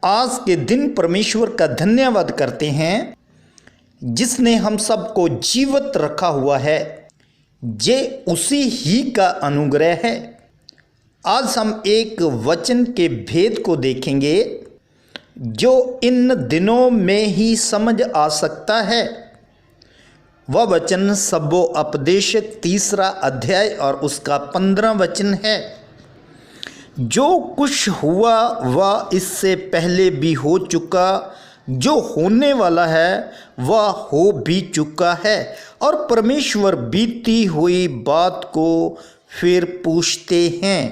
आज के दिन परमेश्वर का धन्यवाद करते हैं जिसने हम सबको जीवित रखा हुआ है। ये उसी ही का अनुग्रह है। आज हम एक वचन के भेद को देखेंगे जो इन दिनों में ही समझ आ सकता है। वह वचन सबोपदेशक 3 अध्याय और उसका 15 वचन है। जो कुछ हुआ वह इससे पहले भी हो चुका, जो होने वाला है वह हो भी चुका है, और परमेश्वर बीती हुई बात को फिर पूछते हैं।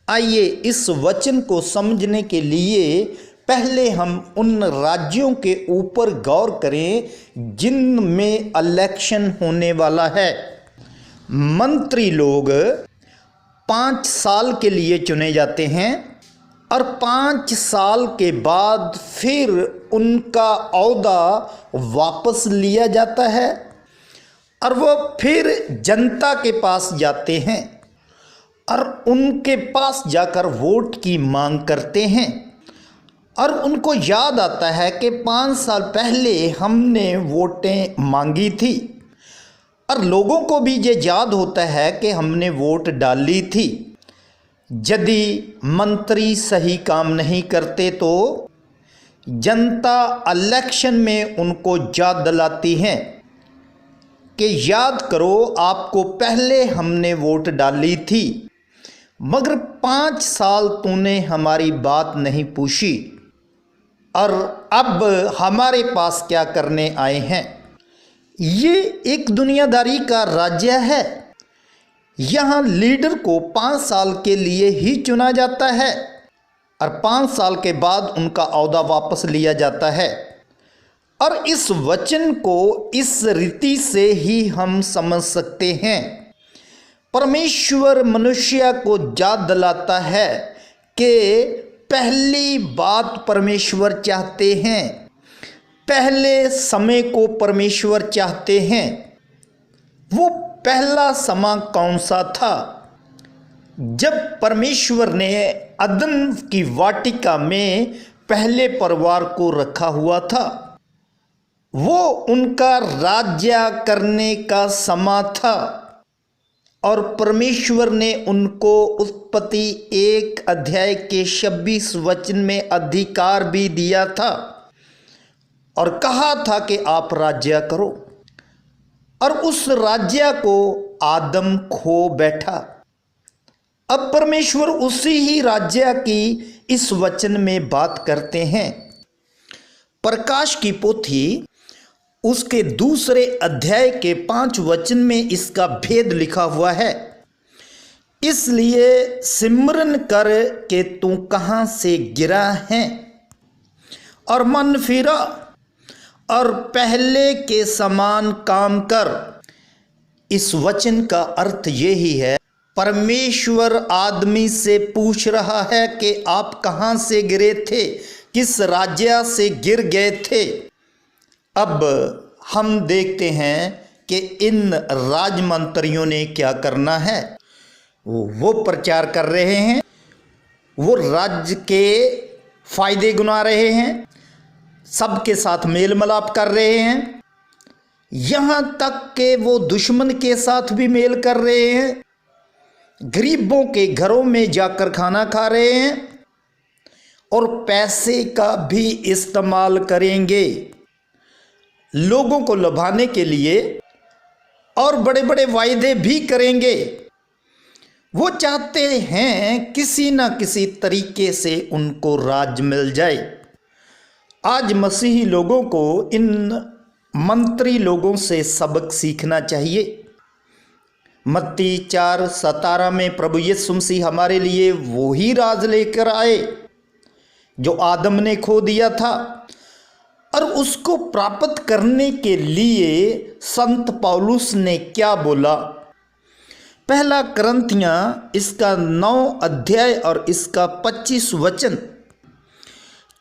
आइए इस वचन को समझने के लिए पहले हम उन राज्यों के ऊपर गौर करें जिनमें इलेक्शन होने वाला है। मंत्री लोग 5 साल के लिए चुने जाते हैं और 5 साल के बाद फिर उनका ओहदा वापस लिया जाता है और वो फिर जनता के पास जाते हैं और उनके पास जाकर वोट की मांग करते हैं। और उनको याद आता है कि 5 साल पहले हमने वोटें मांगी थी, और लोगों को भी ये याद होता है कि हमने वोट डाली थी। यदि मंत्री सही काम नहीं करते तो जनता इलेक्शन में उनको याद दिलाती है कि याद करो आपको पहले हमने वोट डाली थी, मगर 5 साल तूने हमारी बात नहीं पूछी और अब हमारे पास क्या करने आए हैं। ये एक दुनियादारी का राज्य है। यहाँ लीडर को 5 साल के लिए ही चुना जाता है और 5 साल के बाद उनका ओहदा वापस लिया जाता है। और इस वचन को इस रीति से ही हम समझ सकते हैं। परमेश्वर मनुष्य को याद दिलाता है कि पहली बात परमेश्वर चाहते हैं, पहले समय को परमेश्वर चाहते हैं। वो पहला समय कौन सा था? जब परमेश्वर ने अदन की वाटिका में पहले परिवार को रखा हुआ था, वो उनका राज्य करने का समय था और परमेश्वर ने उनको उत्पत्ति 1 अध्याय के 26 वचन में अधिकार भी दिया था और कहा था कि आप राज्य करो। और उस राज्य को आदम खो बैठा। अब परमेश्वर उसी ही राज्य की इस वचन में बात करते हैं। प्रकाश की पोथी उसके 2 अध्याय के 5 वचन में इसका भेद लिखा हुआ है। इसलिए सिमरन कर के तू कहाँ से गिरा है और मन फिरा और पहले के समान काम कर। इस वचन का अर्थ यही है, परमेश्वर आदमी से पूछ रहा है कि आप कहाँ से गिरे थे, किस राज्य से गिर गए थे। अब हम देखते हैं कि इन राजमंत्रियों ने क्या करना है। वो प्रचार कर रहे हैं, वो राज्य के फायदे गिना रहे हैं, सबके साथ मेल मिलाप कर रहे हैं, यहाँ तक कि वो दुश्मन के साथ भी मेल कर रहे हैं, गरीबों के घरों में जाकर खाना खा रहे हैं और पैसे का भी इस्तेमाल करेंगे लोगों को लुभाने के लिए, और बड़े बड़े वायदे भी करेंगे। वो चाहते हैं किसी न किसी तरीके से उनको राज मिल जाए। आज मसीही लोगों को इन मंत्री लोगों से सबक सीखना चाहिए। मत्ती 4:17 में प्रभु यीशु मसीह हमारे लिए वो ही राज लेकर आए जो आदम ने खो दिया था, और उसको प्राप्त करने के लिए संत पौलुस ने क्या बोला। पहला करंथियां इसका 9 अध्याय और इसका 25 वचन,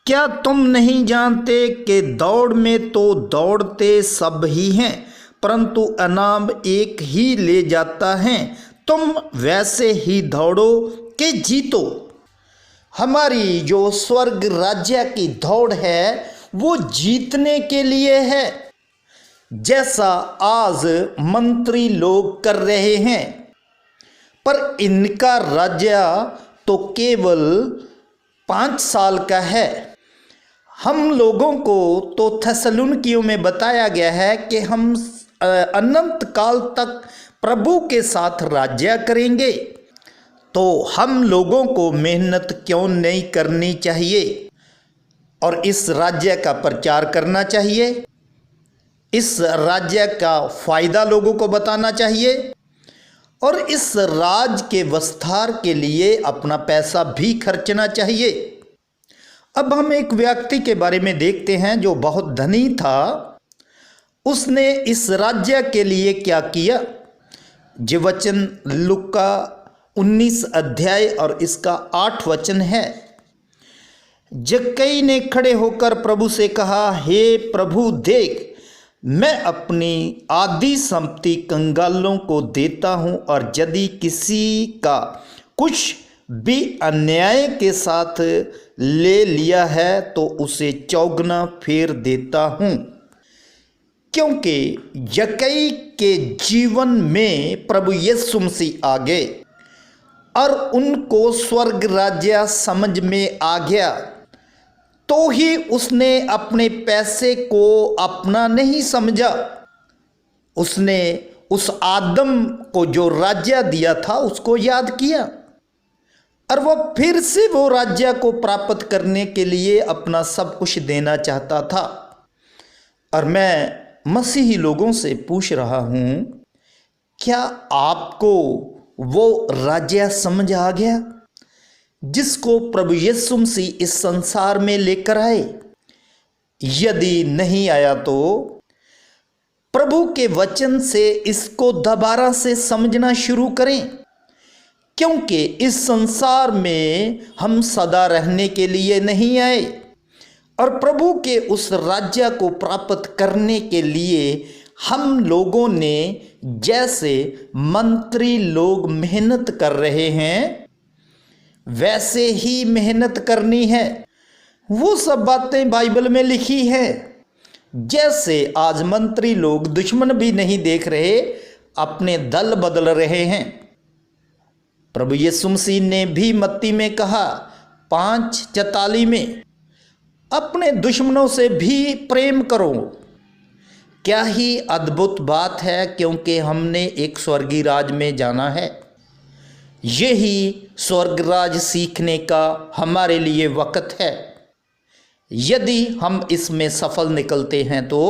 क्या तुम नहीं जानते कि दौड़ में तो दौड़ते सब ही हैं, परंतु इनाम एक ही ले जाता है। तुम वैसे ही दौड़ो कि जीतो। हमारी जो स्वर्ग राज्य की दौड़ है वो जीतने के लिए है, जैसा आज मंत्री लोग कर रहे हैं। पर इनका राज्य तो केवल 5 साल का है। हम लोगों को तो थेसलुनकियों में बताया गया है कि हम अनंत काल तक प्रभु के साथ राज्य करेंगे। तो हम लोगों को मेहनत क्यों नहीं करनी चाहिए और इस राज्य का प्रचार करना चाहिए, इस राज्य का फायदा लोगों को बताना चाहिए और इस राज के विस्तार के लिए अपना पैसा भी खर्चना चाहिए। अब हम एक व्यक्ति के बारे में देखते हैं जो बहुत धनी था। उसने इस राज्य के लिए क्या किया। जो वचन लूका 19 अध्याय और इसका 8 वचन है। जक्कई ने खड़े होकर प्रभु से कहा, हे प्रभु देख, मैं अपनी आधी संपत्ति कंगालों को देता हूँ और यदि किसी का कुछ भी अन्याय के साथ ले लिया है तो उसे चौगुना फेर देता हूँ। क्योंकि जक्कई के जीवन में प्रभु यीशु मसीह आ गए और उनको स्वर्ग राज्य समझ में आ गया, तो ही उसने अपने पैसे को अपना नहीं समझा। उसने उस आदम को जो राज्य दिया था उसको याद किया और वह फिर से वो राज्य को प्राप्त करने के लिए अपना सब कुछ देना चाहता था। और मैं मसीही लोगों से पूछ रहा हूँ, क्या आपको वो राज्य समझ आ गया जिसको प्रभु यीशु मसीह इस संसार में लेकर आए? यदि नहीं आया तो प्रभु के वचन से इसको दोबारा से समझना शुरू करें, क्योंकि इस संसार में हम सदा रहने के लिए नहीं आए और प्रभु के उस राज्य को प्राप्त करने के लिए हम लोगों ने जैसे मंत्री लोग मेहनत कर रहे हैं वैसे ही मेहनत करनी है। वो सब बातें बाइबल में लिखी हैं। जैसे आज मंत्री लोग दुश्मन भी नहीं देख रहे, अपने दल बदल रहे हैं। प्रभु यीशु मसीह ने भी मत्ती में कहा 5:44 में, अपने दुश्मनों से भी प्रेम करो। क्या ही अद्भुत बात है, क्योंकि हमने एक स्वर्गीय राज में जाना है। यही स्वर्ग राज सीखने का हमारे लिए वक्त है। यदि हम इसमें सफल निकलते हैं तो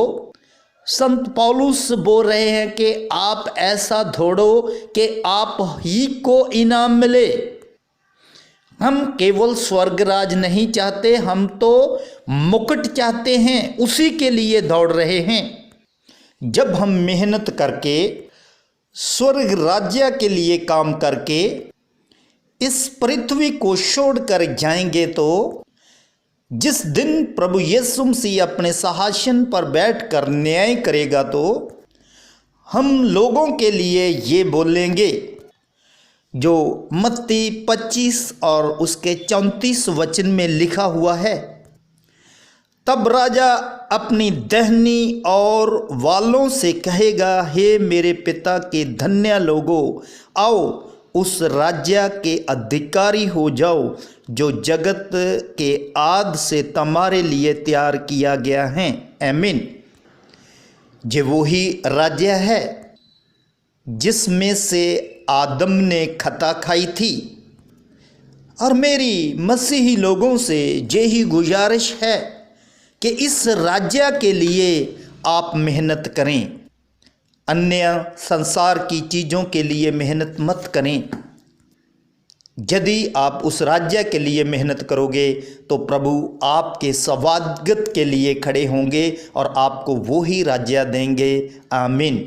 संत पौलुस बोल रहे हैं कि आप ऐसा दौड़ो कि आप ही को इनाम मिले। हम केवल स्वर्ग राज नहीं चाहते, हम तो मुकुट चाहते हैं, उसी के लिए दौड़ रहे हैं। जब हम मेहनत करके स्वर्ग राज्य के लिए काम करके इस पृथ्वी को छोड़कर जाएंगे तो जिस दिन प्रभु यीशु मसीह अपने सिंहासन पर बैठकर न्याय करेगा तो हम लोगों के लिए ये बोलेंगे जो मत्ती 25 और उसके 34 वचन में लिखा हुआ है। तब राजा अपनी दहनी और वालों से कहेगा, हे मेरे पिता के धन्य लोगों, आओ उस राज्य के अधिकारी हो जाओ जो जगत के आद से तुम्हारे लिए तैयार किया गया है। आमीन। ये वही राज्य है जिसमें से आदम ने खता खाई थी। और मेरी मसीही लोगों से यही गुजारिश है कि इस राज्य के लिए आप मेहनत करें, अन्य संसार की चीज़ों के लिए मेहनत मत करें। यदि आप उस राज्य के लिए मेहनत करोगे तो प्रभु आपके स्वागत के लिए खड़े होंगे और आपको वो ही राज्य देंगे। आमीन।